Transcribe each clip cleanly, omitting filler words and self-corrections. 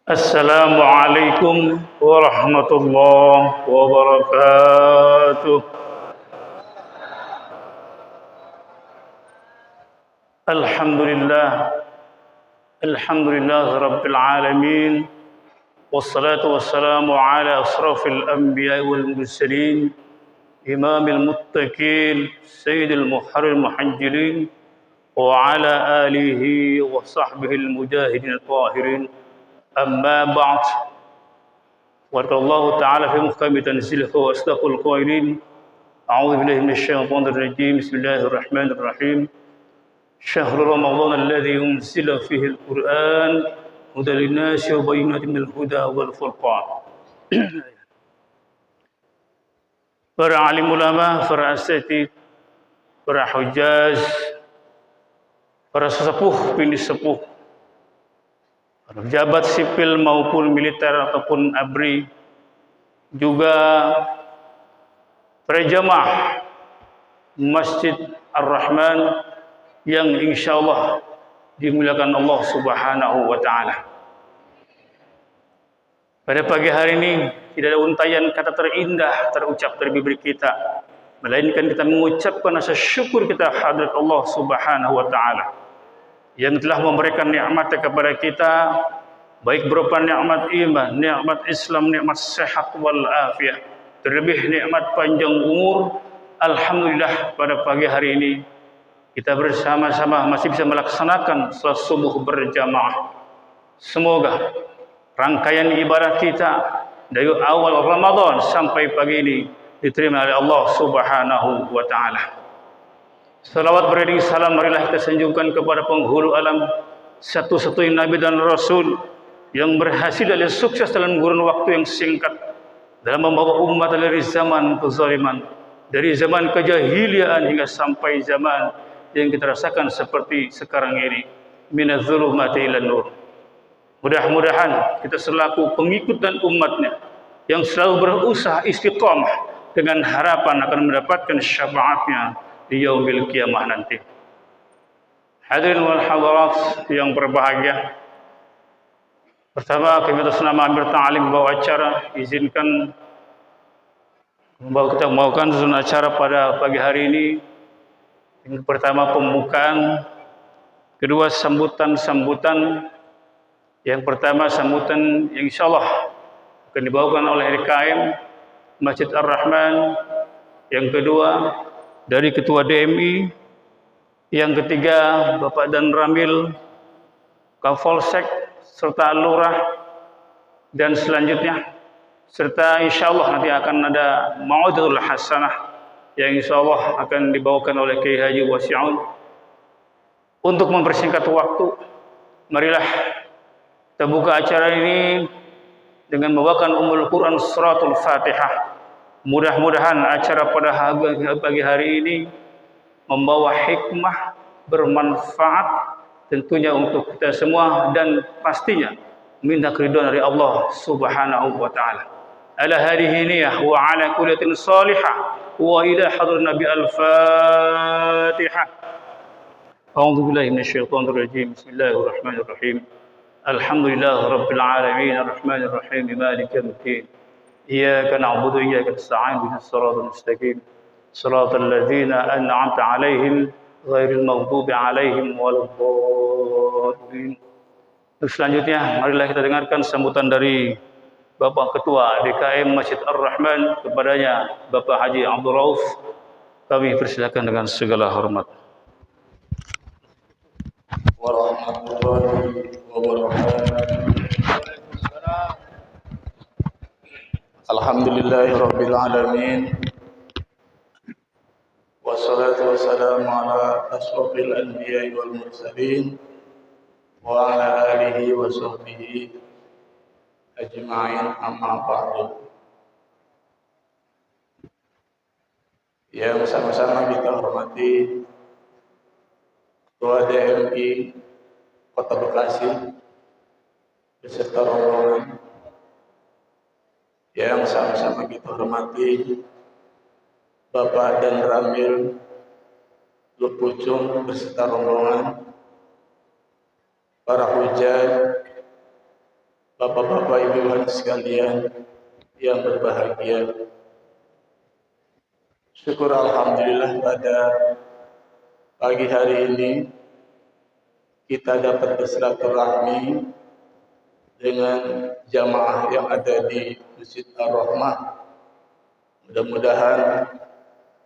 Assalamualaikum warahmatullahi wabarakatuh. Alhamdulillah, alhamdulillah rabbil alamin. Wassalatu wassalamu ala asrafil anbiya wal mursalin, imamil muttaqin, sayyidil muhajjirin, wa ala alihi wa sahbihi al mujahidin al tahirin. Amma ba'd. وقال الله تعالى في محكم تنزيله وأصدق القائلين أعوذ بالله من الشيطان الرجيم بسم الله الرحمن الرحيم شهر رمضان الذي أنزل فيه القرآن هدى للناس وبينات من الهدى والفرقان. Para alim ulama, para asatidz, para hujjaz, para sesepuh, bini sepuh, para pejabat sipil maupun militer ataupun ABRI, juga para jamaah Masjid Ar-Rahman yang insyaallah dimuliakan Allah Subhanahu wa taala. Pada pagi hari ini tidak ada untayan kata terindah terucap dari bibir kita, melainkan kita mengucapkan rasa syukur kita hadirat Allah Subhanahu wa taala yang telah memberikan nikmat kepada kita, baik berupa nikmat iman, nikmat Islam, nikmat sehat wal afiah, terlebih nikmat panjang umur. Alhamdulillah pada pagi hari ini kita bersama-sama masih bisa melaksanakan salat subuh berjamaah. Semoga rangkaian ibadah kita dari awal Ramadan sampai pagi ini diterima oleh Allah Subhanahu wa taala. Salawat beriring salam marilah kita sanjungkan kepada penghulu alam, satu-satunya nabi dan rasul yang berhasil dan sukses dalam kurun waktu yang singkat dalam membawa umat dari zaman kezaliman, dari zaman kejahiliaan hingga sampai zaman yang kita rasakan seperti sekarang ini, minadz zulumati ilan nur. Mudah-mudahan kita selaku pengikut dan umatnya yang selalu berusaha istiqamah dengan harapan akan mendapatkan syafaatnya di yaumil qiyamah nanti. Hadirin wal hadirat yang berbahagia, pertama kami atas nama Amir Ta'alim bawa acara, izinkan kita membawakan susun acara pada pagi hari ini. Yang pertama pembukaan, kedua sambutan. Yang pertama sambutan yang insyaallah akan dibawakan oleh RKM Masjid Ar-Rahman. Yang kedua dari Ketua DMI. Yang ketiga Bapak Dan Ramil, Kapolsek serta Lurah, dan selanjutnya serta insyaallah nanti akan ada mau'izatul hasanah yang insyaallah akan dibawakan oleh Kiai Haji Wasi'un. Untuk mempersingkat waktu, marilah kita buka acara ini dengan membawakan Ummul Quran Suratul Fatihah. Mudah-mudahan acara pada pagi hari ini membawa hikmah, bermanfaat tentunya untuk kita semua, dan pastinya minta keridhaan dari Allah Subhanahu wa taala. Ala hadhihi niyyah wa ala kullatin salihah wa ila hadrat Nabi al-Fatihah. A'udzu billahi minasyaitonir rajim. Bismillahirrahmanirrahim. Alhamdulillah rabbil alamin arrahmanir rahim maliki yaumiddin. Iyyaka na'budu wa iyyaka nasta'in ihdinas siratal mustaqim. Shiratal ladzina an'amta 'alaihim ghairil maghdubi 'alaihim waladdallin. Selanjutnya marilah kita dengarkan sambutan dari Bapak Ketua DKM Masjid Ar-Rahman, kepadanya Bapak Haji Abdul Rauf. Kami persilakan dengan segala hormat. Warahmatullahi wabarakatuh. Alhamdulillahirabbil alamin. Wassalatu wassalamu ala asrofil anbiya'i wal mursalin wa ala alihi wa sahbihi ajma'in, amma ba'du. Yang sama-sama kita hormati Ketua DMI Kota Bekasi beserta rombongan, yang sama-sama kita hormati Bapak Dan Ramil Lupucung beserta rombongan, para hujjah, Bapak-bapak, ibu-ibu sekalian yang berbahagia. Syukur alhamdulillah pada pagi hari ini kita dapat bersilaturahmi dengan jamaah yang ada di Masjid Ar-Rahmah. Mudah-mudahan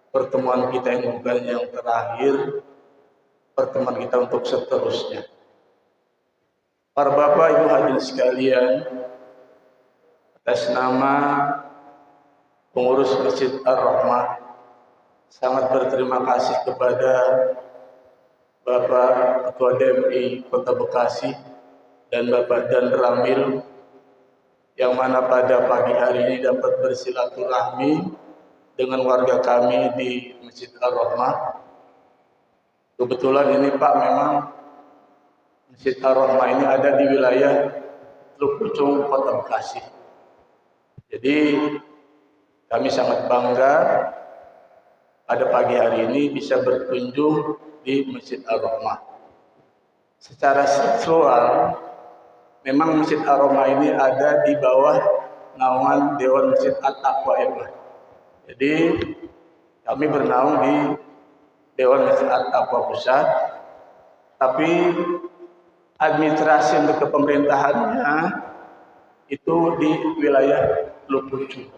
pertemuan kita ini bukan yang terakhir, pertemuan kita untuk seterusnya. Para bapak ibu hadirin sekalian, atas nama pengurus Masjid Ar-Rahmah sangat berterima kasih kepada Bapak Ketua DMI Kota Bekasi dan Bapak Dan Ramil yang mana pada pagi hari ini dapat bersilaturahmi dengan warga kami di Masjid Ar-Rahmah. Kebetulan ini Pak, memang Masjid Ar-Rahmah ini ada di wilayah Teluk Pucung, Kota Bekasi. Jadi kami sangat bangga pada pagi hari ini bisa berkunjung di Masjid Ar-Rahmah. Secara struktural, memang Masjid Ar-Rahmah ini ada di bawah naungan Dewan Masjid At-Taqwa ya Pak. Jadi kami bernaung di Dewan Masjid At-Taqwa Pusat, tapi administrasi untuk kepemerintahannya itu di wilayah Teluk Pucung,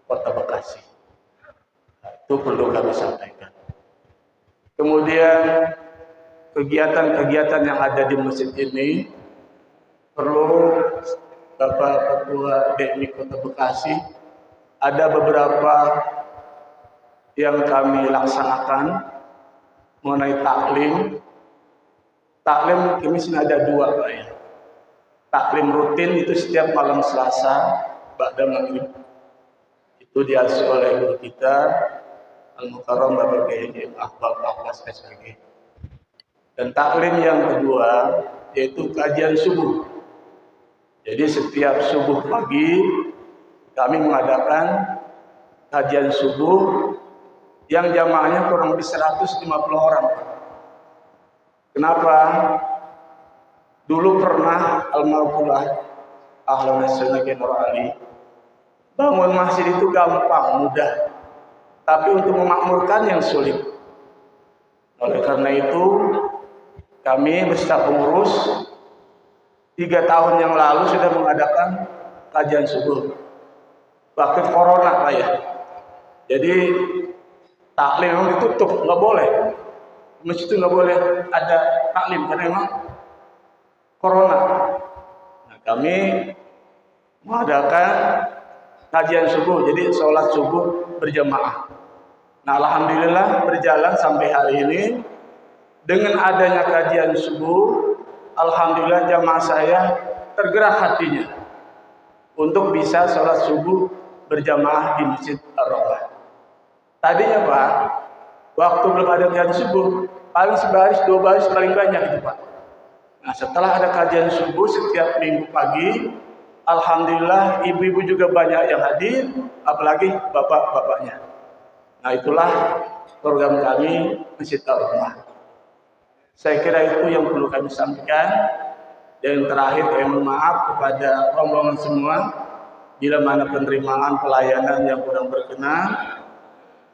Kota Bekasi. Itu perlu kami sampaikan. Kemudian kegiatan-kegiatan yang ada di masjid ini perlu Bapak Ketua DMI Kota Bekasi, ada beberapa yang kami laksanakan mengenai taklim. Taklim kami sini ada dua Pak ya. Taklim rutin itu setiap malam Selasa ba'da maghrib. Itu diasuh oleh guru kita Al-Mukarram Bapak Kiai Ahbab Abbas SPG. Dan taklim yang kedua yaitu kajian subuh. Jadi setiap subuh pagi kami mengadakan kajian subuh yang jamaahnya kurang lebih 150 orang. Kenapa? Dulu pernah almarhumah Ahlan Sunnah Nur Ali bangun masjid itu gampang, mudah. Tapi untuk memakmurkan yang sulit. Oleh karena itu, kami beserta pengurus 3 tahun yang lalu sudah mengadakan kajian subuh. Waktu corona Pak ya. Jadi taklim memang ditutup, nggak boleh. Masjid itu nggak boleh ada taklim karena memang corona. Nah, kami mengadakan kajian subuh, jadi sholat subuh berjamaah. Nah, alhamdulillah berjalan sampai hari ini. Dengan adanya kajian subuh, alhamdulillah jamaah saya tergerak hatinya untuk bisa sholat subuh berjamaah di Masjid Ar-Rahmah. Tadinya Pak, waktu belum ada kajian subuh, paling sebaris 2 baris paling banyak itu Pak. Nah, setelah ada kajian subuh setiap minggu pagi, alhamdulillah ibu-ibu juga banyak yang hadir, apalagi bapak-bapaknya. Nah, itulah program kami Masjid Ar-Rahmah. Saya kira itu yang perlu kami sampaikan. Dan terakhir, saya mohon maaf kepada rombongan semua bila mana penerimaan pelayanan yang kurang berkenan.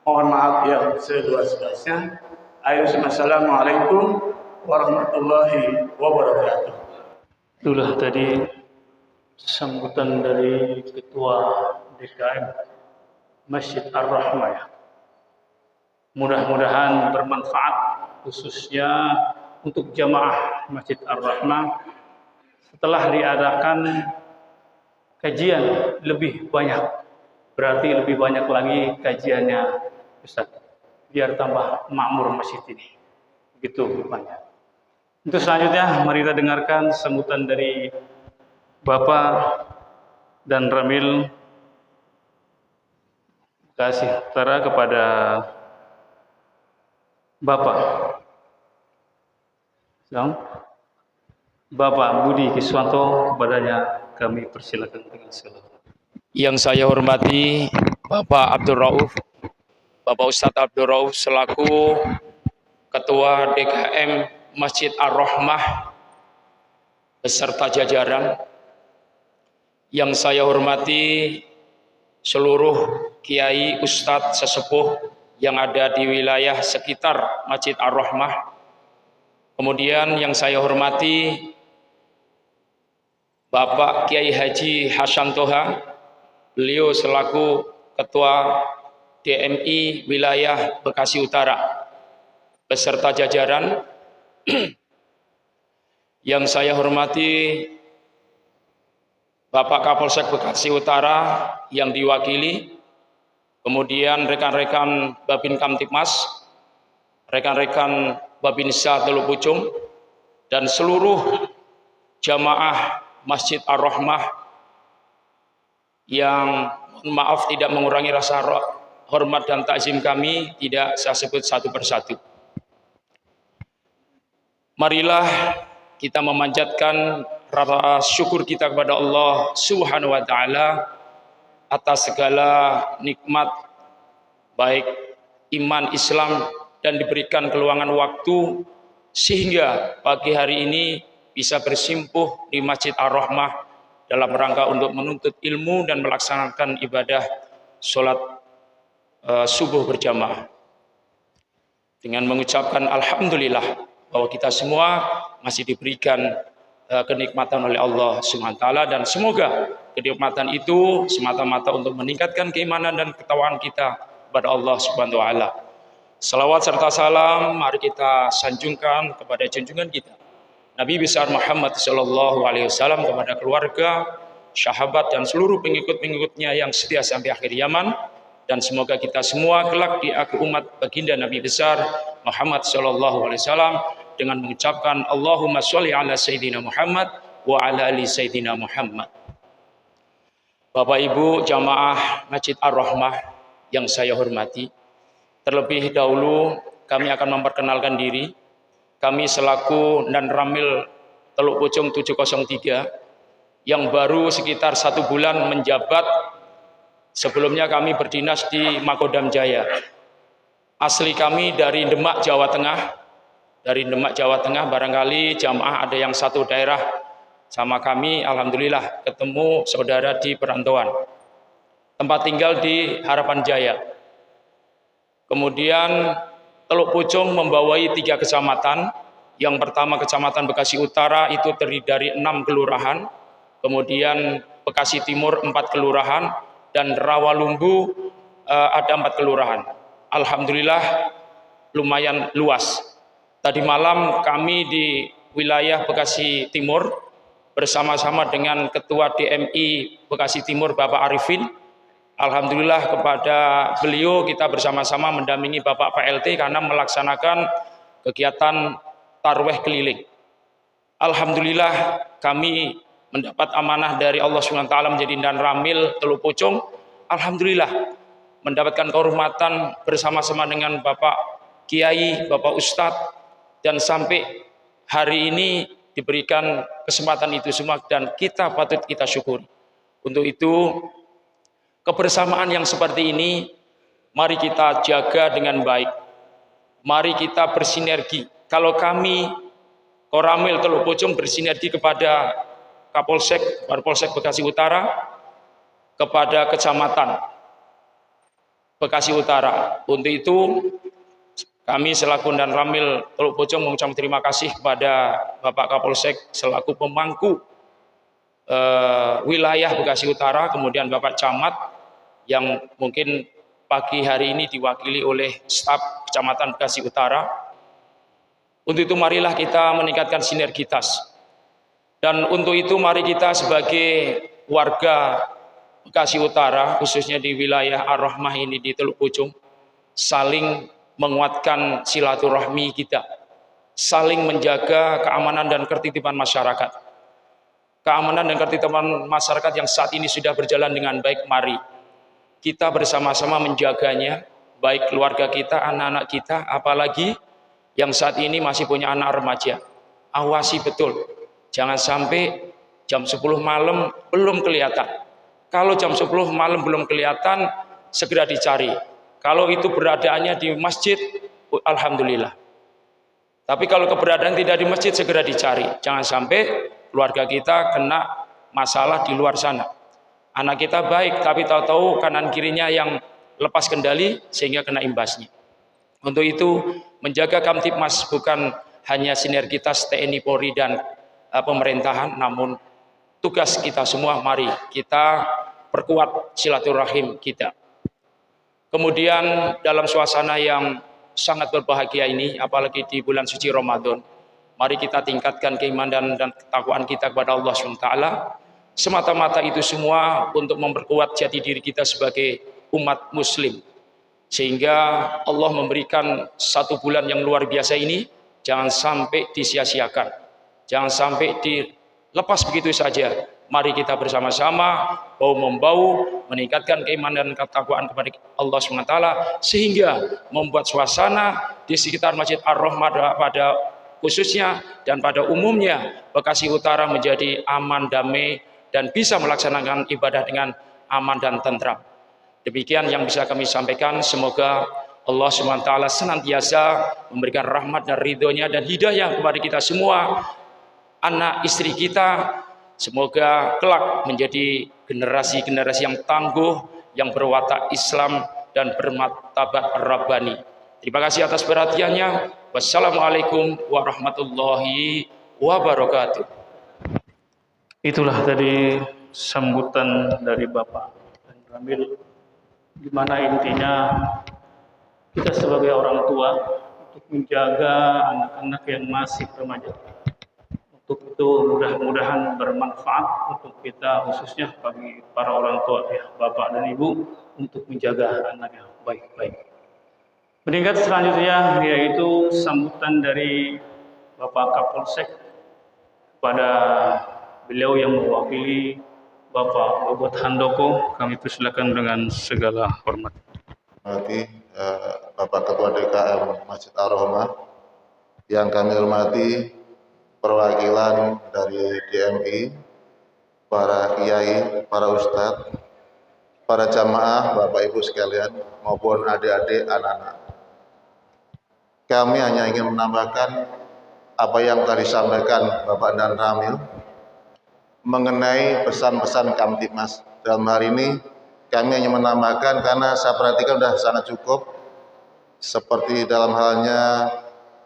Mohon maaf yang seluas-luasnya. Assalamualaikum warahmatullahi wabarakatuh. Itulah tadi sambutan dari Ketua DKM Masjid Ar-Rahmah ya. Mudah-mudahan bermanfaat khususnya untuk jamaah Masjid Ar-Rahmah setelah diadakan kajian lebih banyak, berarti lebih banyak lagi kajiannya Ustaz, biar tambah makmur masjid ini. Begitu banyak. Untuk selanjutnya mari kita dengarkan sambutan dari Bapak Dan Ramil Bekasi Utara kepada Bapak Budi Kiswanto, kepadanya kami persilakan dengan segala. Yang saya hormati Bapak Abdul Rauf, Bapak Ustadz Abdul Rauf selaku Ketua DKM Masjid Ar-Rahmah beserta jajaran, yang saya hormati seluruh kiai, ustadz, sesepuh yang ada di wilayah sekitar Masjid Ar-Rahmah. Kemudian yang saya hormati Bapak Kiai Haji Hasan Toha, beliau selaku Ketua DMI wilayah Bekasi Utara beserta jajaran. Yang saya hormati Bapak Kapolsek Bekasi Utara yang diwakili, kemudian rekan-rekan Babin Kamtipmas, rekan-rekan Babinsa Teluk Pucung, dan seluruh jamaah Masjid Ar-Rahmah yang maaf tidak mengurangi rasa hormat dan takzim kami, tidak saya sebut satu persatu. Marilah kita memanjatkan rasa syukur kita kepada Allah Subhanahu wa taala atas segala nikmat baik iman Islam dan diberikan keluangan waktu sehingga pagi hari ini bisa bersimpuh di Masjid Ar-Rahmah dalam rangka untuk menuntut ilmu dan melaksanakan ibadah sholat subuh berjamaah. Dengan mengucapkan alhamdulillah bahwa kita semua masih diberikan kenikmatan oleh Allah SWT, dan semoga kenikmatan itu semata-mata untuk meningkatkan keimanan dan ketakwaan kita kepada Allah Subhanahu wa taala. Salawat serta salam mari kita sanjungkan kepada junjungan kita Nabi besar Muhammad sallallahu alaihi wasallam, kepada keluarga, sahabat dan seluruh pengikut-pengikutnya yang setia sampai akhir zaman, dan semoga kita semua kelak di akhir umat baginda Nabi besar Muhammad sallallahu alaihi wasallam dengan mengucapkan Allahumma sholli ala Sayyidina Muhammad wa ala ali Sayyidina Muhammad. Bapak Ibu jamaah Masjid Ar-Rahmah yang saya hormati, terlebih dahulu kami akan memperkenalkan diri. Kami selaku Dan Ramil Teluk Pucung 703 yang baru sekitar 1 bulan menjabat. Sebelumnya kami berdinas di Makodam Jaya. Asli kami dari Demak, Jawa Tengah. Dari Demak, Jawa Tengah, barangkali jamaah ada yang satu daerah sama kami, alhamdulillah ketemu saudara di perantauan. Tempat tinggal di Harapan Jaya. Kemudian Teluk Pucung membawai 3 kecamatan. Yang pertama Kecamatan Bekasi Utara itu terdiri dari 6 kelurahan. Kemudian Bekasi Timur 4 kelurahan. Dan Rawalumbu ada 4 kelurahan. Alhamdulillah lumayan luas. Tadi malam kami di wilayah Bekasi Timur bersama-sama dengan Ketua DMI Bekasi Timur Bapak Arifin. Alhamdulillah kepada beliau kita bersama-sama mendampingi Bapak PLT karena melaksanakan kegiatan tarweh keliling. Alhamdulillah kami mendapat amanah dari Allah SWT menjadi Dan Ramil Teluk Pucung. Alhamdulillah mendapatkan kehormatan bersama-sama dengan Bapak Kiai, Bapak Ustadz, dan sampai hari ini diberikan kesempatan itu semua dan kita patut kita syukuri. Untuk itu kebersamaan yang seperti ini mari kita jaga dengan baik. Mari kita bersinergi. Kalau kami Koramil Teluk Pucung bersinergi kepada Kapolsek, Polsek Bekasi Utara, kepada Kecamatan Bekasi Utara. Untuk itu kami selaku Dan Ramil Teluk Pucung mengucapkan terima kasih kepada Bapak Kapolsek selaku pemangku wilayah Bekasi Utara, kemudian Bapak Camat yang mungkin pagi hari ini diwakili oleh staf Kecamatan Bekasi Utara. Untuk itu marilah kita meningkatkan sinergitas. Dan untuk itu mari kita sebagai warga Bekasi Utara, khususnya di wilayah Ar-Rahmah ini di Teluk Pucung, saling menguatkan silaturahmi kita, saling menjaga keamanan dan ketertiban masyarakat. Keamanan dan ketertiban masyarakat yang saat ini sudah berjalan dengan baik, mari kita bersama-sama menjaganya, baik keluarga kita, anak-anak kita, apalagi yang saat ini masih punya anak remaja. Awasi betul, jangan sampai jam 10 malam belum kelihatan. Kalau jam 10 malam belum kelihatan, segera dicari. Kalau itu beradaannya di masjid, alhamdulillah. Tapi kalau keberadaan tidak di masjid, segera dicari. Jangan sampai keluarga kita kena masalah di luar sana. Anak kita baik, tapi tahu-tahu kanan kirinya yang lepas kendali sehingga kena imbasnya. Untuk itu, menjaga Kamtibmas bukan hanya sinergitas TNI Polri dan pemerintahan, namun tugas kita semua. Mari kita perkuat silaturahim kita. Kemudian dalam suasana yang sangat berbahagia ini, apalagi di bulan suci Ramadan, mari kita tingkatkan keimanan dan ketakwaan kita kepada Allah SWT. Semata-mata itu semua untuk memperkuat jati diri kita sebagai umat muslim. Sehingga Allah memberikan satu bulan yang luar biasa ini, jangan sampai disia-siakan. Jangan sampai dilepas begitu saja. Mari kita bersama-sama bau-membau meningkatkan keimanan dan ketakwaan kepada Allah SWT, sehingga membuat suasana di sekitar Masjid Ar-Rahmah pada khususnya dan pada umumnya Bekasi Utara menjadi aman, damai, dan bisa melaksanakan ibadah dengan aman dan tentram. Demikian yang bisa kami sampaikan. Semoga Allah SWT senantiasa memberikan rahmat dan ridhonya dan hidayah kepada kita semua, anak istri kita. Semoga kelak menjadi generasi-generasi yang tangguh, yang berwatak Islam dan bermartabat Rabbani. Terima kasih atas perhatiannya. Wassalamualaikum warahmatullahi wabarakatuh. Itulah tadi sambutan dari Bapak dan Ramil, di mana intinya kita sebagai orang tua untuk menjaga anak-anak yang masih remaja. Untuk itu mudah-mudahan bermanfaat untuk kita, khususnya bagi para orang tua, ya, bapak dan ibu, untuk menjaga anaknya baik-baik. Meningkat selanjutnya yaitu sambutan dari Bapak Kapolsek kepada beliau yang mewakili Bapak Bobot Handoko. Kami persilakan dengan segala hormat. Hormati Bapak Ketua DKM Masjid Ar-Rahmah, yang kami hormati perwakilan dari DMI, para kiai, para ustadz, para jamaah, bapak ibu sekalian, maupun adik-adik, anak-anak. Kami hanya ingin menambahkan apa yang telah disampaikan Bapak dan Ramil mengenai pesan-pesan Kamtibmas. Dalam hari ini kami hanya menambahkan, karena saya perhatikan sudah sangat cukup, seperti dalam halnya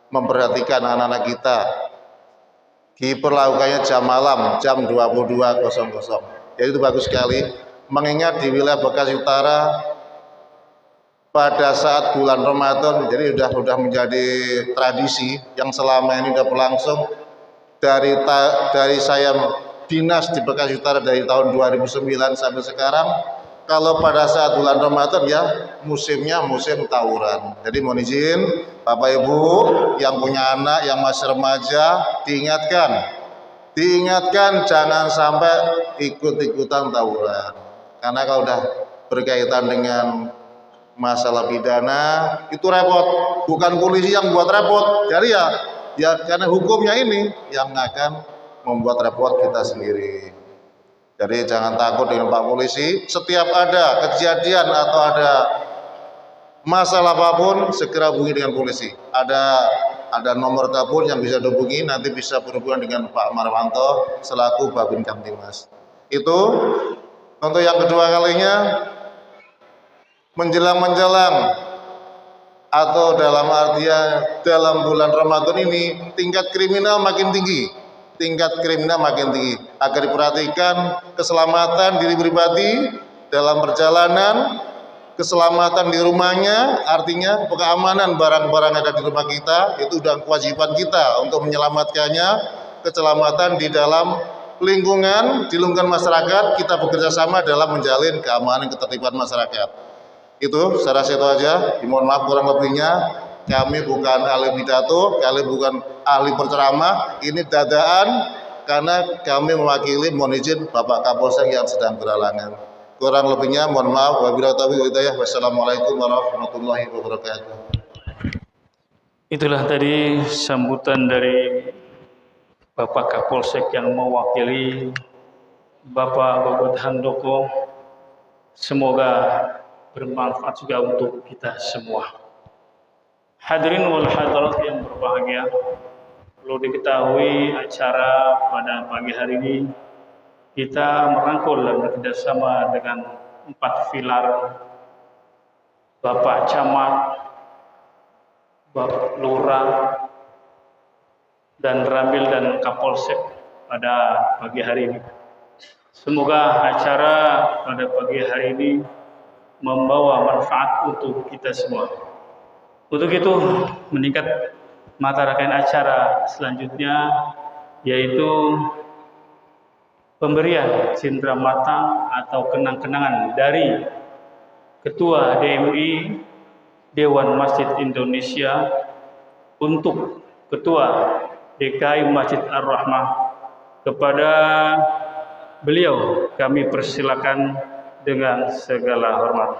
memperhatikan anak-anak kita, diperlakukannya jam malam, jam 22.00. Jadi itu bagus sekali, mengingat di wilayah Bekasi Utara pada saat bulan Ramadan, jadi sudah menjadi tradisi yang selama ini sudah berlangsung dari saya dinas di Bekasi Utara dari tahun 2009 sampai sekarang. Kalau pada saat bulan Ramadan ya musimnya musim tawuran. Jadi mohon izin Bapak Ibu yang punya anak yang masih remaja, diingatkan jangan sampai ikut-ikutan tawuran. Karena kalau udah berkaitan dengan masalah pidana itu repot, bukan polisi yang buat repot. Jadi ya karena hukumnya ini yang akan membuat repot kita sendiri. Jadi jangan takut dengan Pak Polisi. Setiap ada kejadian atau ada masalah apapun, segera hubungi dengan polisi. Ada nomor telepon yang bisa dihubungi, nanti bisa berhubungan dengan Pak Marwanto selaku Babin Kamtibmas. Itu untuk yang kedua kalinya, menjelang atau dalam artian dalam bulan Ramadan ini tingkat kriminal makin tinggi. Agar diperhatikan keselamatan diri pribadi dalam perjalanan, keselamatan di rumahnya, artinya keamanan barang-barang ada di rumah kita, itu sudah kewajiban kita untuk menyelamatkannya. Keselamatan di dalam lingkungan masyarakat, kita bekerja sama dalam menjalin keamanan ketertiban masyarakat. Itu saya rasa itu aja. Mohon maaf kurang lebihnya. Kami bukan ahli pidato, kami bukan ahli berceramah. Ini dadaan karena kami mewakili, mohon izin Bapak Kapolsek yang sedang berhalangan. Kurang lebihnya mohon maaf. Wabillahi taufiq wal hidayah. Wassalamualaikum warahmatullahi wabarakatuh. Itulah tadi sambutan dari Bapak Kapolsek yang mewakili Bapak Bobot Handoko. Semoga bermanfaat juga untuk kita semua. Hadirin wal hadirat yang berbahagia, perlu diketahui acara pada pagi hari ini kita merangkul dan bekerjasama dengan 4 pilar, Bapak Camat, Bapak Lurah, dan Ramil dan Kapolsek pada pagi hari ini. Semoga acara pada pagi hari ini membawa manfaat untuk kita semua. Untuk itu, meningkat mata rangkaian acara selanjutnya yaitu pemberian cindera mata atau kenang-kenangan dari Ketua DMI Dewan Masjid Indonesia untuk Ketua DKI Masjid Ar-Rahmah. Kepada beliau kami persilakan dengan segala hormat.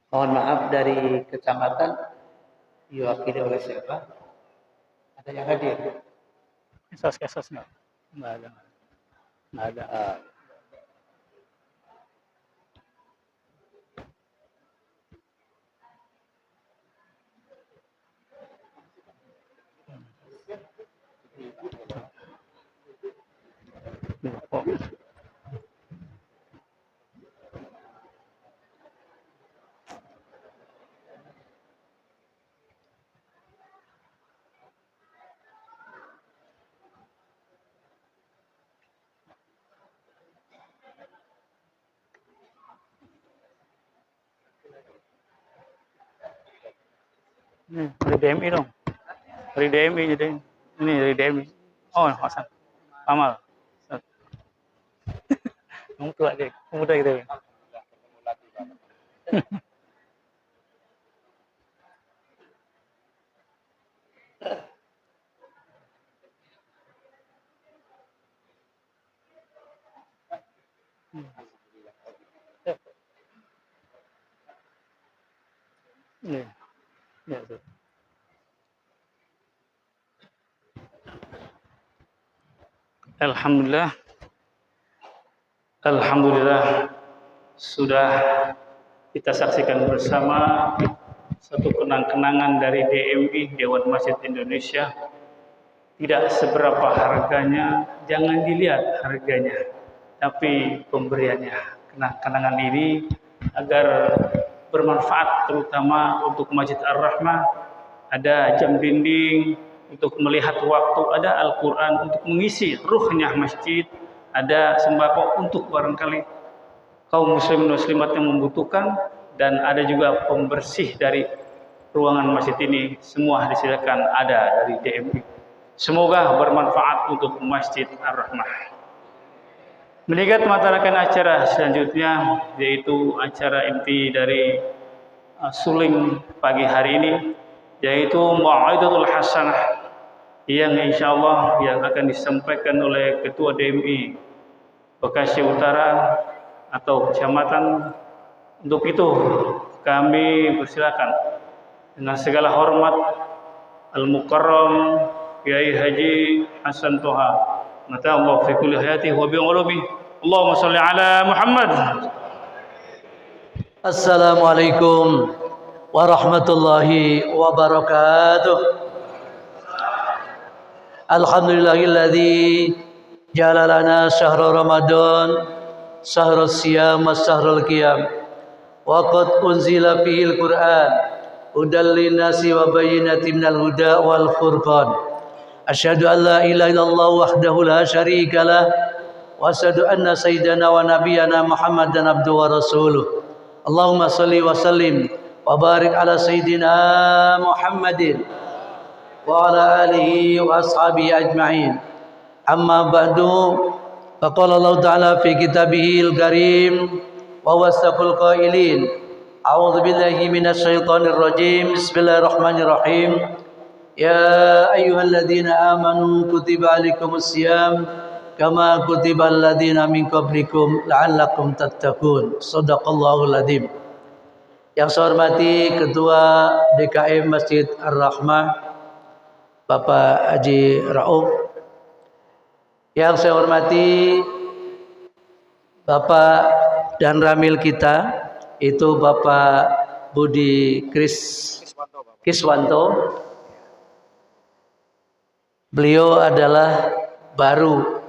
Mohon maaf, dari kecamatan diwakili oleh siapa? Ada yang hadir? Kesos nggak ada. Nggak ada. Dari DMI dong. Dari DMI jadi. Ini dari DMI. Oh, Hasan. Amal. Kamu tua deh. Muda gitu. Iya. Ya, Alhamdulillah. Alhamdulillah sudah kita saksikan bersama satu kenang-kenangan dari DMI Dewan Masjid Indonesia. Tidak seberapa harganya, jangan dilihat harganya, tapi pemberiannya. Kenang-kenangan ini agar bermanfaat terutama untuk Masjid Ar-Rahmah. Ada jam dinding untuk melihat waktu, ada Al-Quran untuk mengisi ruhnya masjid, ada sembako untuk barangkali kaum muslimin muslimat yang membutuhkan, dan ada juga pembersih dari ruangan masjid ini. Semua disediakan ada dari DMI. Semoga bermanfaat untuk Masjid Ar-Rahmah. Melihat mata rangkaian acara selanjutnya yaitu acara inti dari Suling pagi hari ini, yaitu Mau'idatul Hasanah yang insyaallah yang akan disampaikan oleh Ketua DMI Bekasi Utara atau kecamatan. Untuk itu kami persilakan dengan segala hormat Al-Mukarram Kiai Haji Hasan Toha. Mata Allah fi kulli hayati wa bi ulubi. Allahumma shalli ala Muhammad. Assalamualaikum warahmatullahi wabarakatuh. Alhamdulillahilladzi ja'ala lana syahra Ramadan syahrul siyam wa syahrul qiyam wa qad unzila fihil Qur'an hudal linnasi wa bayyinatin minal huda wal furqan. Asyhadu an la ilaha illallah wahdahu la syarika lah wa asyhadu anna sayyidana wa nabiyyana Muhammadan abduhu wa rasuluh. Allahumma salli wa sallim wa barik ala sayyidina Muhammadin wa ala alihi wa ashabihi ajma'in. Amma ba'du, faqala Allah ta'ala fi kitabihil karim wa wasaqul qailin a'udzu billahi minasyaitonir rajim bismillahirrahmanirrahim ya ayyuhalladzina amanu kutiba alaikumus syiyam kama kutibal ladzina min qablikum la'allakum tattaqun. Shadaqallahul adzim. Yang saya hormati Ketua DKM Masjid Ar-Rahmah Bapak Haji Rauf. Yang saya hormati Bapak dan Ramil kita itu Bapak Budi Kiswanto. Beliau adalah baru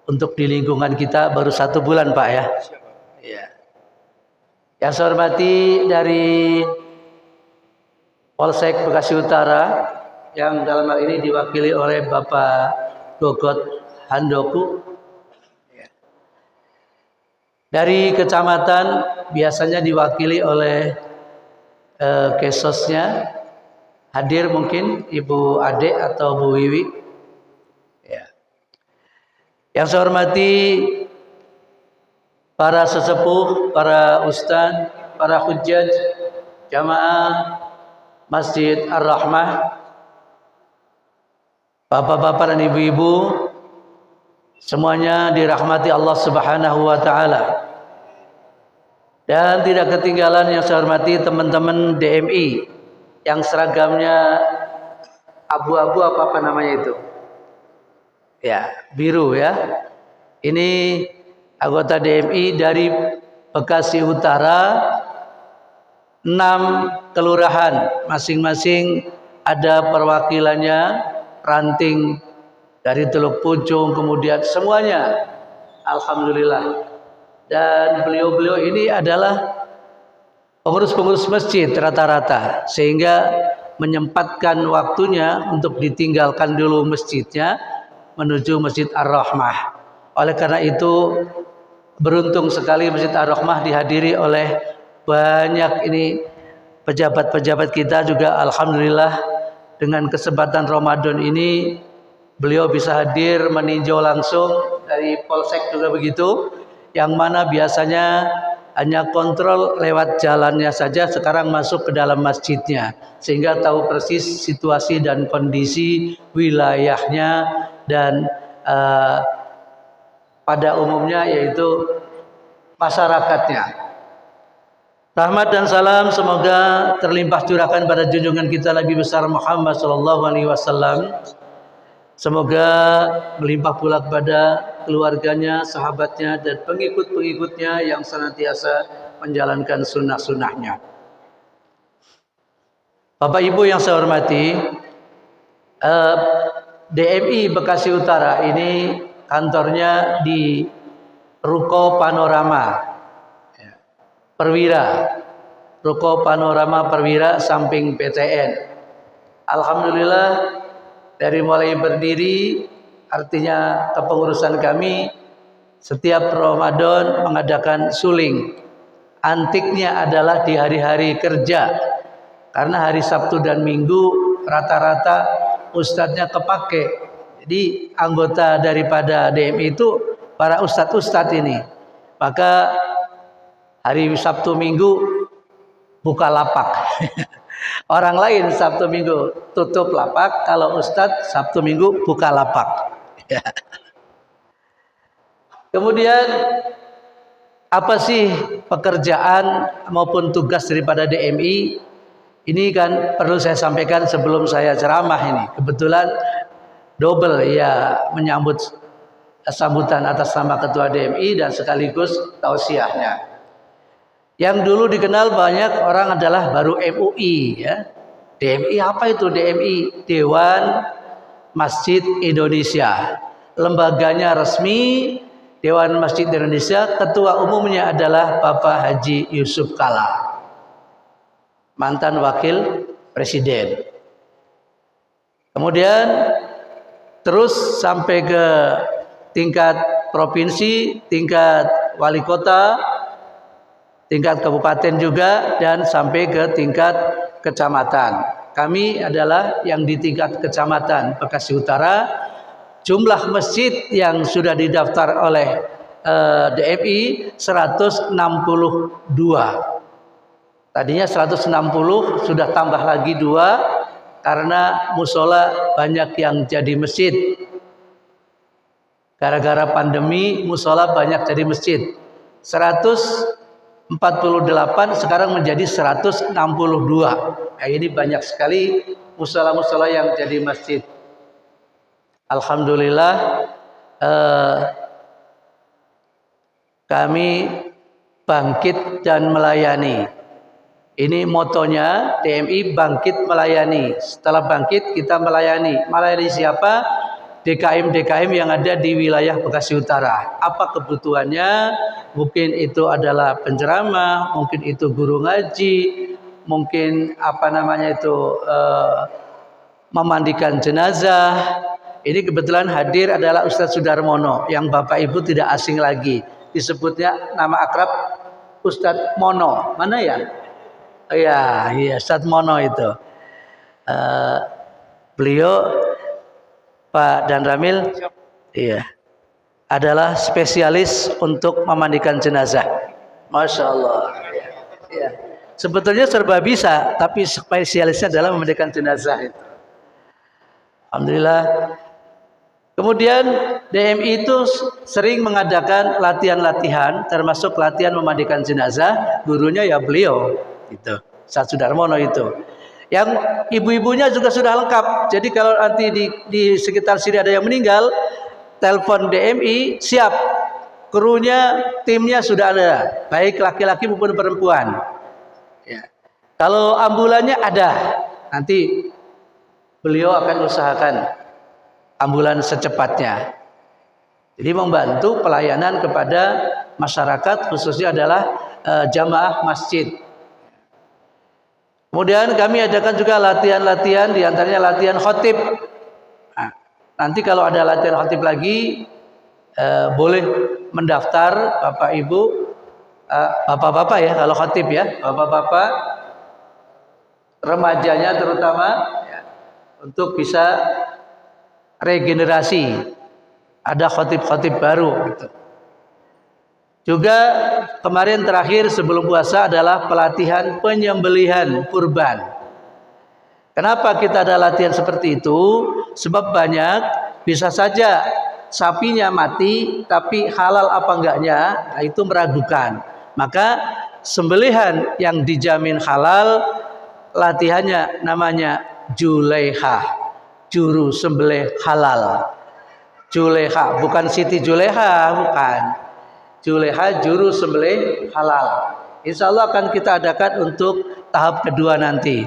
untuk di lingkungan kita baru 1 bulan Pak ya. Ya. Yang saya hormati dari Polsek Bekasi Utara yang dalam hal ini diwakili oleh Bapak Gogot Handoku. Ya. Dari kecamatan biasanya diwakili oleh Kesosnya. Hadir mungkin Ibu Ade atau Bu Wiwi. Ya. Yang saya hormati para sesepuh, para ustaz, para hujjaj, jamaah Masjid Ar-Rahmah, bapak-bapak dan ibu-ibu, semuanya dirahmati Allah Subhanahu wa taala. Dan tidak ketinggalan yang saya hormati teman-teman DMI yang seragamnya abu-abu apa namanya itu? Ya, biru ya. Ini anggota DMI dari Bekasi Utara, 6 kelurahan, masing-masing ada perwakilannya, ranting dari Teluk Pucung, kemudian semuanya, alhamdulillah. Dan beliau-beliau ini adalah pengurus-pengurus masjid rata-rata, sehingga menyempatkan waktunya untuk ditinggalkan dulu masjidnya menuju Masjid Ar-Rahmah. Oleh karena itu beruntung sekali Masjid Ar-Rahmah dihadiri oleh banyak ini pejabat-pejabat kita juga, alhamdulillah. Dengan kesempatan Ramadan ini beliau bisa hadir meninjau langsung, dari Polsek juga begitu, yang mana biasanya hanya kontrol lewat jalannya saja, sekarang masuk ke dalam masjidnya, sehingga tahu persis situasi dan kondisi wilayahnya dan pada umumnya yaitu masyarakatnya. Rahmat dan salam semoga terlimpah curahkan pada junjungan kita Nabi besar Muhammad SAW. Semoga melimpah pula kepada keluarganya, sahabatnya, dan pengikut-pengikutnya yang senantiasa menjalankan sunnah-sunnahnya. Bapak Ibu yang saya hormati, DMI Bekasi Utara ini kantornya di Ruko Panorama Perwira, Ruko Panorama Perwira samping PTN. Alhamdulillah, dari mulai berdiri, artinya kepengurusan kami setiap Ramadan mengadakan suling. Antiknya adalah di hari-hari kerja, karena hari Sabtu dan Minggu rata-rata ustadznya kepake. Jadi anggota daripada DMI itu para ustadz-ustadz ini. Maka hari Sabtu Minggu buka lapak. Orang lain Sabtu Minggu tutup lapak, kalau ustadz Sabtu Minggu buka lapak. Kemudian apa sih pekerjaan maupun tugas daripada DMI? Ini kan perlu saya sampaikan sebelum saya ceramah ini. Kebetulan double ya, menyambut sambutan atas nama Ketua DMI dan sekaligus tausiahnya. Yang dulu dikenal banyak orang adalah baru MUI ya. DMI apa itu DMI? Dewan Masjid Indonesia. Lembaganya resmi Dewan Masjid Indonesia, ketua umumnya adalah Bapak Haji Yusuf Kala, mantan wakil presiden. Kemudian terus sampai ke tingkat provinsi, tingkat wali kota, tingkat kabupaten juga, dan sampai ke tingkat kecamatan. Kami adalah yang di tingkat kecamatan Bekasi Utara. Jumlah masjid yang sudah didaftar oleh DMI 162. Tadinya 160, sudah tambah lagi 2 karena musola banyak yang jadi masjid. Gara-gara pandemi musola banyak jadi masjid. 148 sekarang menjadi 162. Nah, ini banyak sekali musola-musola yang jadi masjid. Alhamdulillah kami bangkit dan melayani. Ini motonya DMI, bangkit melayani. Setelah bangkit kita melayani. Melayani siapa? DKM-DKM yang ada di wilayah Bekasi Utara. Apa kebutuhannya? Mungkin itu adalah penceramah, mungkin itu guru ngaji, mungkin memandikan jenazah. Ini kebetulan hadir adalah Ustadz Sudarmono yang Bapak Ibu tidak asing lagi. Disebutnya nama akrab Ustadz Mono. Mana ya? Iya, Ustadz Mono itu. Beliau Pak Dan Ramil, iya, adalah spesialis untuk memandikan jenazah. Masya Allah. Iya. Sebetulnya serba bisa, tapi spesialisnya adalah memandikan jenazah itu. Alhamdulillah. Kemudian DMI itu sering mengadakan latihan-latihan, termasuk latihan memandikan jenazah. Gurunya ya beliau. Itu Ustadz Sudarmono itu. Yang ibu-ibunya juga sudah lengkap. Jadi kalau nanti di sekitar sini ada yang meninggal, telepon DMI, siap. Krunya, timnya sudah ada, baik laki-laki maupun perempuan. Ya. Kalau ambulannya ada, nanti beliau akan usahakan ambulan secepatnya. Jadi membantu pelayanan kepada masyarakat, khususnya adalah jamaah masjid. Kemudian kami adakan juga latihan-latihan, diantaranya latihan khotib. Nah, nanti kalau ada latihan khotib lagi, boleh mendaftar Bapak Ibu, Bapak-bapak ya kalau khotib ya, Bapak-bapak, remajanya terutama, ya, untuk bisa regenerasi. Ada khotib-khotib baru gitu. Juga kemarin terakhir sebelum puasa adalah pelatihan penyembelihan kurban. Kenapa kita ada latihan seperti itu? Sebab banyak bisa saja sapinya mati tapi halal apa enggaknya, nah itu meragukan. Maka sembelihan yang dijamin halal, latihannya namanya Julaiha, juru sembelih halal. Julaiha bukan Siti Julaiha, bukan. Julaiha juru sembelih halal. Insya Allah akan kita adakan untuk tahap kedua nanti.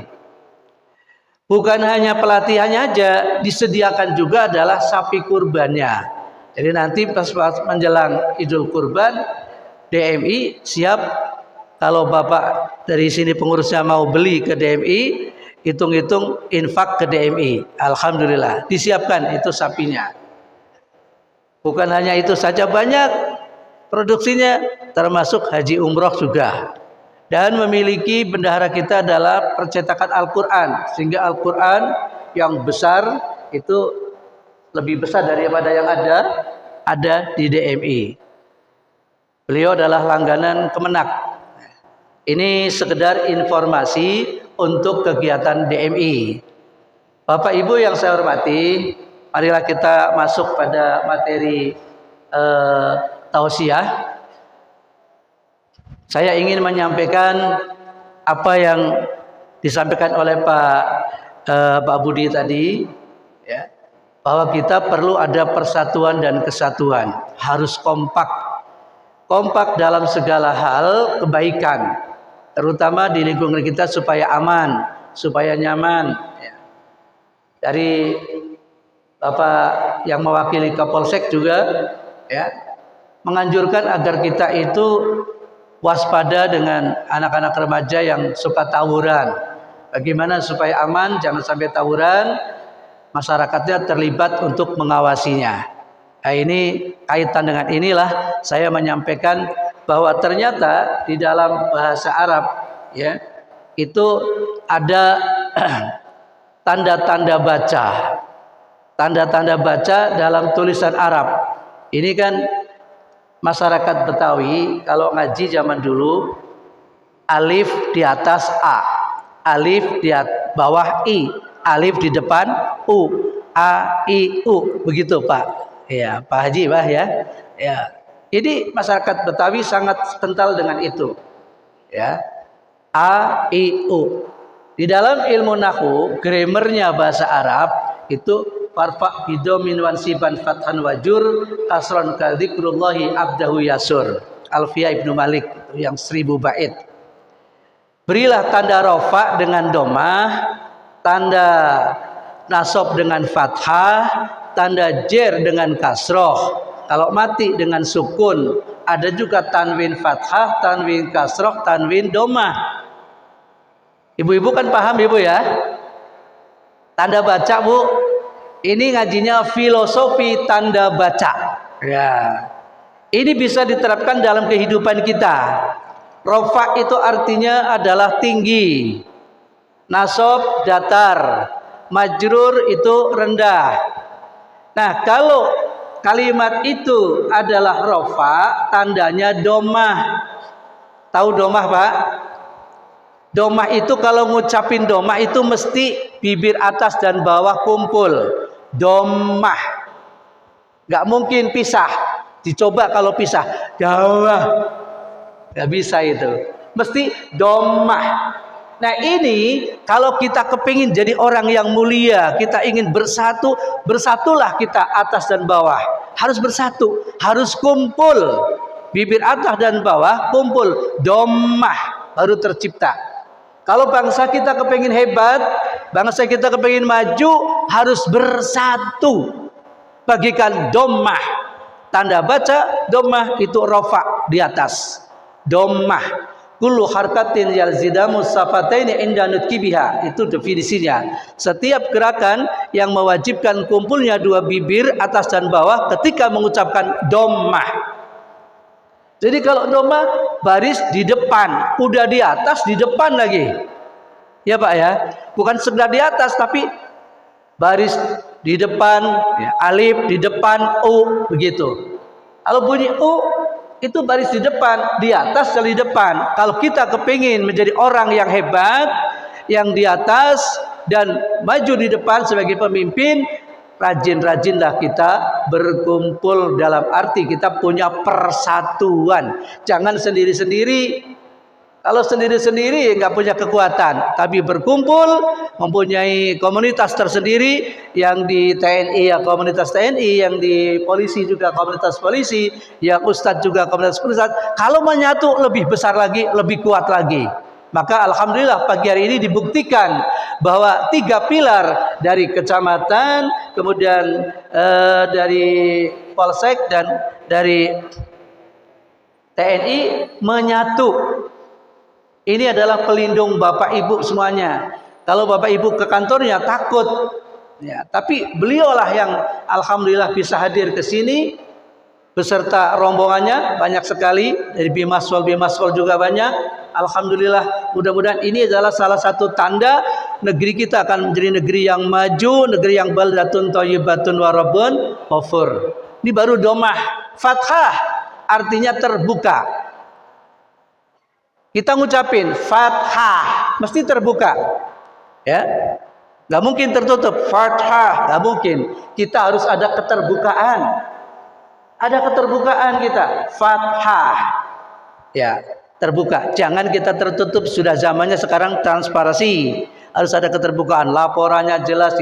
Bukan hanya pelatihannya aja, disediakan juga adalah sapi kurbannya. Jadi nanti pas menjelang Idul Kurban, DMI siap. Kalau Bapak dari sini pengurusnya mau beli ke DMI, hitung-hitung infak ke DMI. Alhamdulillah disiapkan itu sapinya. Bukan hanya itu saja, banyak produksinya, termasuk haji umroh juga. Dan memiliki bendahara kita adalah percetakan Al-Quran, sehingga Al-Quran yang besar itu lebih besar daripada yang ada di DMI. Beliau adalah langganan Kemenak. Ini sekedar informasi untuk kegiatan DMI. Bapak Ibu yang saya hormati, marilah kita masuk pada materi tausiah. Saya ingin menyampaikan apa yang disampaikan oleh Pak Budi tadi, ya, bahwa kita perlu ada persatuan dan kesatuan, harus kompak dalam segala hal kebaikan, terutama di lingkungan kita supaya aman, supaya nyaman. Ya. Dari Bapak yang mewakili Kapolsek juga, ya, menganjurkan agar kita itu waspada dengan anak-anak remaja yang suka tawuran. Bagaimana supaya aman, jangan sampai tawuran, masyarakatnya terlibat untuk mengawasinya. Nah, ini kaitan dengan inilah saya menyampaikan bahwa ternyata di dalam bahasa Arab, ya, itu ada tanda-tanda baca. Tanda-tanda baca dalam tulisan Arab. Ini kan masyarakat Betawi kalau ngaji zaman dulu alif di atas A, alif di bawah I, alif di depan U, A I U, begitu Pak. Ya, Pak Haji, Pak ya. Ya. Ini masyarakat Betawi sangat kental dengan itu. Ya. A I U. Di dalam ilmu nahwu, grammarnya bahasa Arab itu farfa bidomin wansiban fathan wajur kasron kadzikrullahi abdahu yasur. Alfiya Ibnu Malik itu yang 1000 bait. Berilah tanda rofa dengan domah, tanda nasab dengan fathah, tanda jer dengan kasroh. Kalau mati dengan sukun, ada juga tanwin fathah, tanwin kasroh, tanwin domah. Ibu-ibu kan paham ibu ya? Tanda baca bu, ini ngajinya filosofi tanda baca. Ya, ini bisa diterapkan dalam kehidupan kita. Rofa itu artinya adalah tinggi, nasab datar, majrur itu rendah. Nah, kalau kalimat itu adalah rofa, tandanya domah. Tahu domah Pak? Domah itu kalau ngucapin domah itu mesti bibir atas dan bawah kumpul. Domah. Gak mungkin pisah. Dicoba kalau pisah. Jawah. Gak bisa itu. Mesti domah. Nah ini kalau kita kepingin jadi orang yang mulia, kita ingin bersatu, bersatulah kita atas dan bawah. Harus bersatu, harus kumpul. Bibir atas dan bawah kumpul. Domah baru tercipta. Kalau bangsa kita kepingin hebat, bangsa kita kepingin maju, harus bersatu. Bagikan domah. Tanda baca domah itu rofa di atas. Domah. Kullu harkatin yalzidamu safataini inda nutkibiha. Itu definisinya. Setiap gerakan yang mewajibkan kumpulnya dua bibir atas dan bawah ketika mengucapkan domah. Jadi kalau domah baris di depan, udah di atas di depan lagi. Ya Pak ya. Bukan sekedar di atas tapi baris di depan, ya, alif di depan, U begitu. Kalau bunyi U itu baris di depan, di atas dan di depan. Kalau kita kepingin menjadi orang yang hebat, yang di atas dan maju di depan sebagai pemimpin, rajin-rajinlah kita berkumpul, dalam arti kita punya persatuan. Jangan sendiri-sendiri. Kalau sendiri-sendiri nggak punya kekuatan, tapi berkumpul mempunyai komunitas tersendiri. Yang di TNI ya komunitas TNI, yang di polisi juga komunitas polisi, yang ustadz juga komunitas ustadz. Kalau menyatu lebih besar lagi, lebih kuat lagi. Maka alhamdulillah pagi hari ini dibuktikan bahwa 3 pilar dari kecamatan, kemudian dari polsek dan dari TNI menyatu. Ini adalah pelindung Bapak Ibu semuanya. Kalau Bapak Ibu ke kantornya takut, ya, tapi beliaulah yang alhamdulillah bisa hadir ke sini beserta rombongannya banyak sekali, dari Bimaswal juga banyak. Alhamdulillah, mudah-mudahan ini adalah salah satu tanda negeri kita akan menjadi negeri yang maju, negeri yang baldatun thayyibatun wa rabbun ghafur. Ini baru domah. Fathah artinya terbuka. Kita ngucapin fathah mesti terbuka. Ya. Enggak mungkin tertutup. Fathah enggak mungkin. Kita harus ada keterbukaan. Ada keterbukaan kita. Fathah. Ya, terbuka. Jangan kita tertutup. Sudah zamannya sekarang transparansi. Harus ada keterbukaan. Laporannya jelas,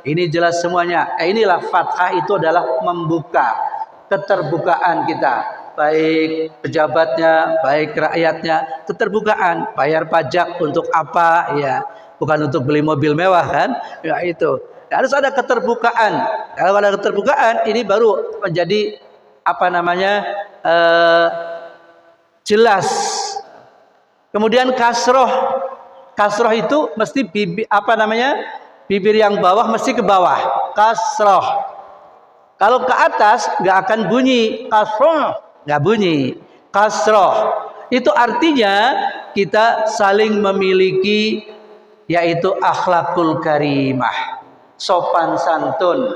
ini jelas semuanya. Inilah fathah, itu adalah membuka keterbukaan kita. Baik pejabatnya, baik rakyatnya, keterbukaan. Bayar pajak untuk apa? Ya, bukan untuk beli mobil mewah kan? Ya itu. Harus ada keterbukaan. Kalau ada keterbukaan, ini baru menjadi apa namanya? Jelas. Kemudian kasroh. Kasroh itu mesti bibir, apa namanya? Bibir yang bawah mesti ke bawah. Kasroh. Kalau ke atas nggak akan bunyi. Kasroh nggak bunyi. Kasroh itu artinya kita saling memiliki, yaitu akhlakul karimah, sopan santun.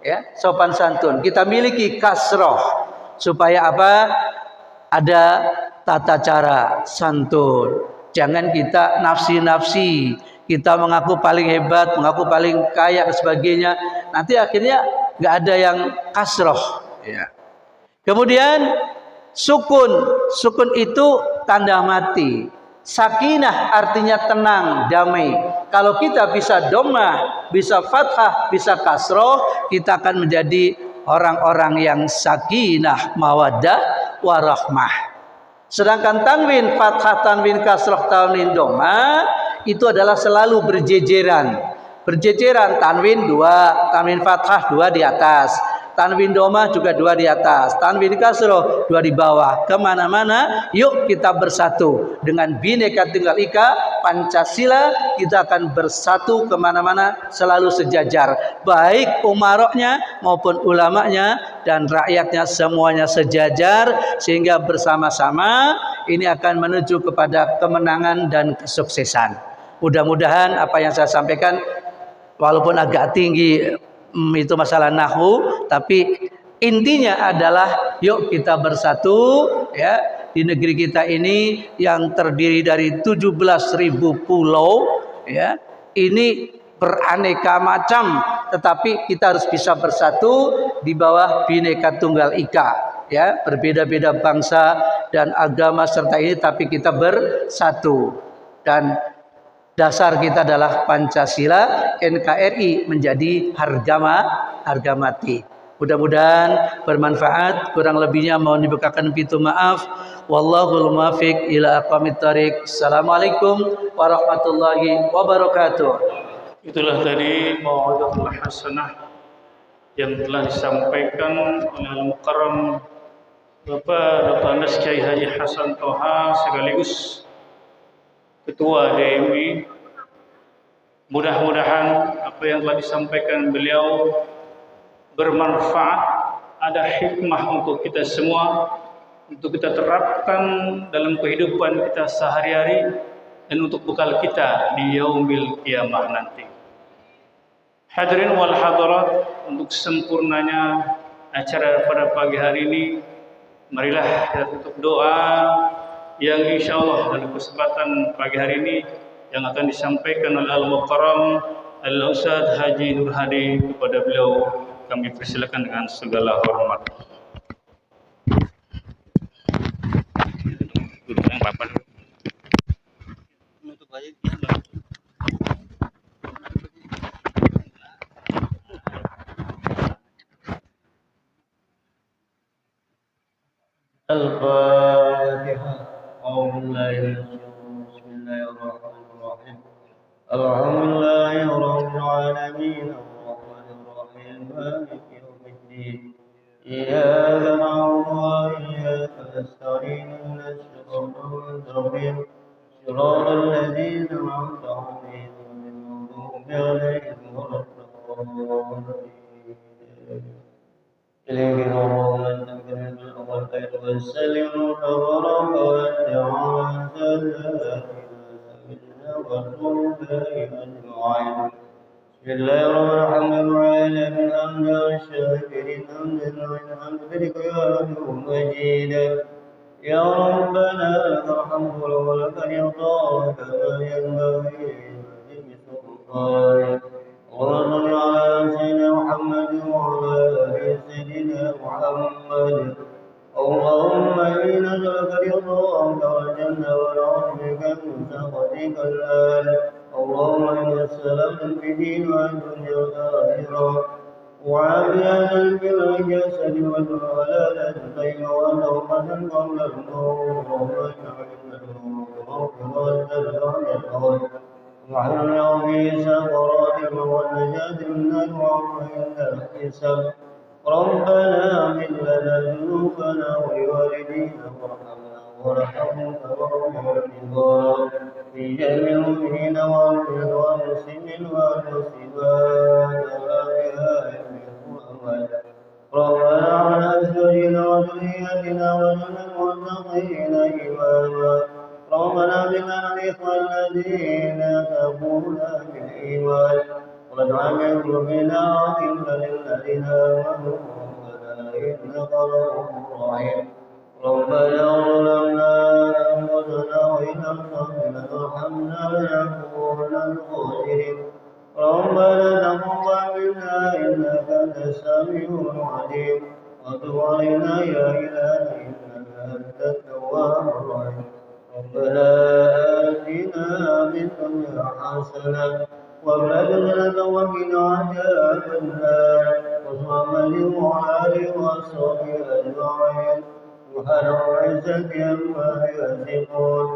Ya, sopan santun. Kita miliki kasroh, Supaya apa? Ada tata cara santun. Jangan kita nafsi-nafsi, kita mengaku paling hebat, mengaku paling kaya dan sebagainya. Nanti akhirnya nggak ada yang kasroh. Ya. Kemudian sukun itu tanda mati. Sakinah artinya tenang, damai. Kalau kita bisa dhammah, bisa fathah, bisa kasroh, kita akan menjadi orang-orang yang sakinah, mawaddah, warahmah. Sedangkan tanwin fathah, tanwin kasroh, tanwin dhammah itu adalah selalu berjejeran. Berjejeran, tanwin 2, tanwin fathah 2 di atas, tanwin dhammah juga 2 di atas, tanwin kasroh 2 di bawah. Kemana-mana, yuk kita bersatu dengan Bhinneka Tunggal Ika Pancasila. Kita akan bersatu kemana-mana, selalu sejajar, baik umaroknya maupun ulamanya dan rakyatnya, semuanya sejajar, sehingga bersama-sama ini akan menuju kepada kemenangan dan kesuksesan. Mudah-mudahan apa yang saya sampaikan, walaupun agak tinggi itu masalah nahwu, tapi intinya adalah yuk kita bersatu ya di negeri kita ini yang terdiri dari 17.000 pulau ya. Ini beraneka macam, tetapi kita harus bisa bersatu di bawah Bhinneka Tunggal Ika ya. Berbeda-beda bangsa dan agama serta ini, tapi kita bersatu. Dan dasar kita adalah Pancasila, NKRI menjadi harga mati. Mudah-mudahan bermanfaat. Kurang lebihnya mohon dibukakan pintu maaf. Wallahul muwaffiq ila aqwamit thoriq. Assalamualaikum warahmatullahi wabarakatuh. Itulah tadi mau'izatul hasanah yang telah disampaikan oleh Al-Mukarram Bapak Dr. Andes Kyai Haji Hasan Toha sekaligus Ketua DMI. Mudah-mudahan apa yang telah disampaikan beliau bermanfaat, ada hikmah untuk kita semua, untuk kita terapkan dalam kehidupan kita sehari-hari dan untuk bekal kita di yaumil qiyamah nanti. Hadirin wal hadirat, untuk sempurnanya acara pada pagi hari ini, marilah kita tutup doa yang insyaallah dalam kesempatan pagi hari ini yang akan disampaikan oleh Al-Mukarram Al-Ustaz Haji Nur Hadi. Kepada beliau kami persilakan dengan segala hormat. Al-Fatihah. Bismillahirrahmanirrahim. Alhamdulillahi rabbil alamin. Ar-Rahmanir-Rahim. Maliki yaumiddin. Iyyaka na'budu wa iyyaka nasta'in. Ihdinas siratal mustaqim. Siratal ladzina an'amta 'alaihim ghairil maghdubi 'alaihim waladdallin. إليك اللهم أنت الكريم الأول خير والسلم والأغرب والدعاء سلاتنا والرب أجمعين. بسم الله الرحمن الرحيم. الحمد والشاكرين الحمد لك يا مجيد يا ربنا لك الحمد ولك الرضا كما ينبغي لسلطانك. اللهم صل على سيدنا محمد وعلى آل سيدنا محمد. اللهم إنا نسألك رضاك والجنة ونعوذ بك من سخطك النار. اللهم إنا نسألك في الدين والدنيا والآخرة وعافية في الجسد والولادة طيبة وتوبة قبل الموت وإن الموت بعد الموت وحلنا في سقرات والنجاة من النار عند الحساب. ربنا اغفر لنا ذنوبنا ولوالدينا وارحمنا وارحمنا في جميع المؤمنين والمسلمين والمسلمات والآخرين والأموات. ربنا على أزواجنا وذرياتنا واجعلنا المتقين إماما. ربنا بنا الإخوة الذين سبقونا بالإيمان واجعل قلوبنا غافلة للذين آمنوا ربنا إنك رؤوف رحيم ربنا ظلمنا أنفسنا وإن لم تغفر وترحمنا لنكونن من الخاسرين ربنا تقبل منا إنك أنت السميع العليم وتب علينا يا إلهنا إنك أنت التواب الرحيم ربنا آتنا من الدنيا حسنة وفي الآخرة وقنا عذاب النار وصحبه وعلى آله وصحبه أجمعين سبحان العزة عما يصفون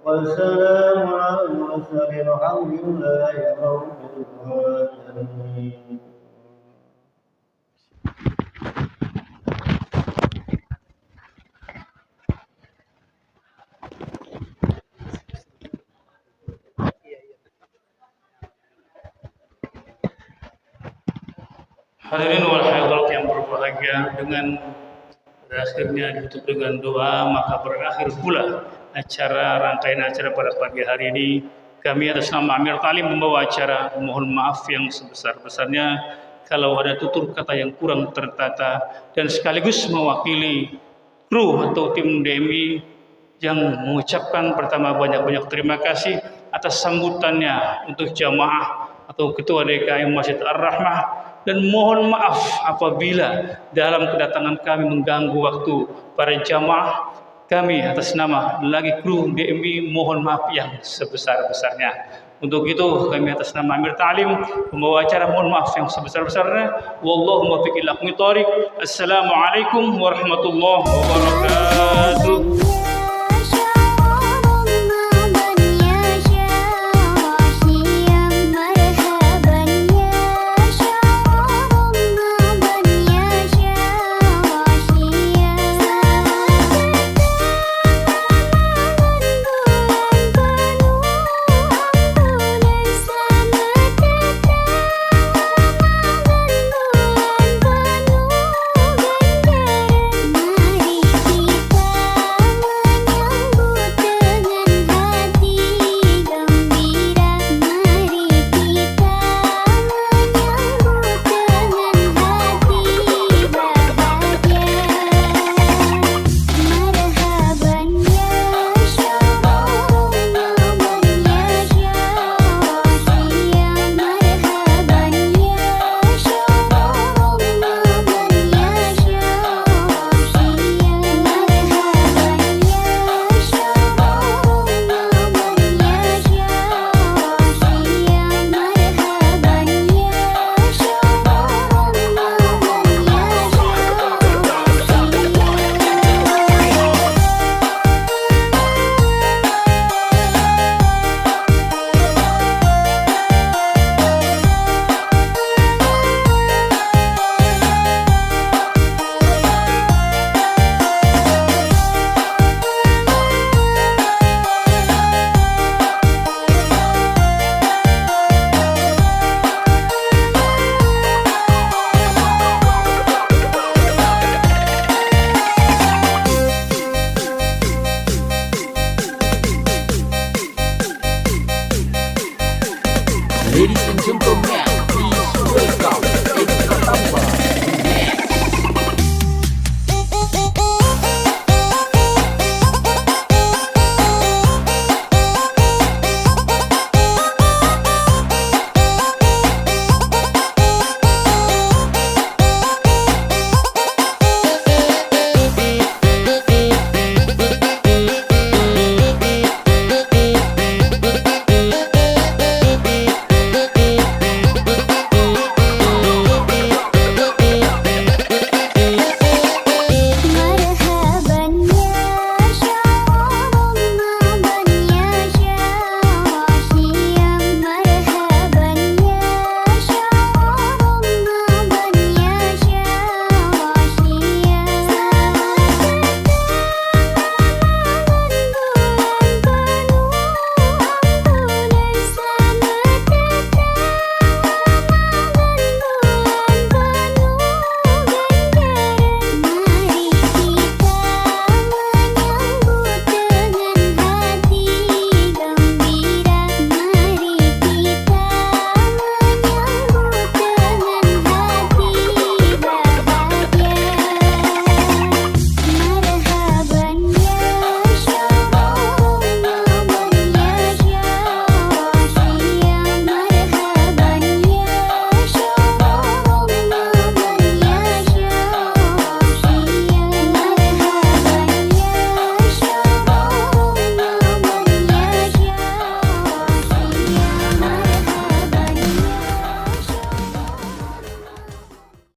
والسلام على المرسلين الحمد لله رب العالمين. Hadirin wal hadirat yang berbahagia, dengan berakhirnya ditutup dengan doa, maka berakhir pula acara rangkaian acara pada pagi hari ini. Kami atas nama Amir Talim membawa acara, mohon maaf yang sebesar-besarnya kalau ada tutur kata yang kurang tertata, dan sekaligus mewakili kru atau tim DMI yang mengucapkan pertama banyak-banyak terima kasih atas sambutannya untuk jamaah atau Ketua DKM Masjid Ar-Rahmah, dan mohon maaf apabila dalam kedatangan kami mengganggu waktu para jamaah. Kami atas nama lagi kru DMI mohon maaf yang sebesar-besarnya. Untuk itu kami atas nama Amir Talim membawa acara mohon maaf yang sebesar-besarnya. Wallahu muwaffiq ila aqwamit thoriq. Assalamualaikum warahmatullahi wabarakatuh.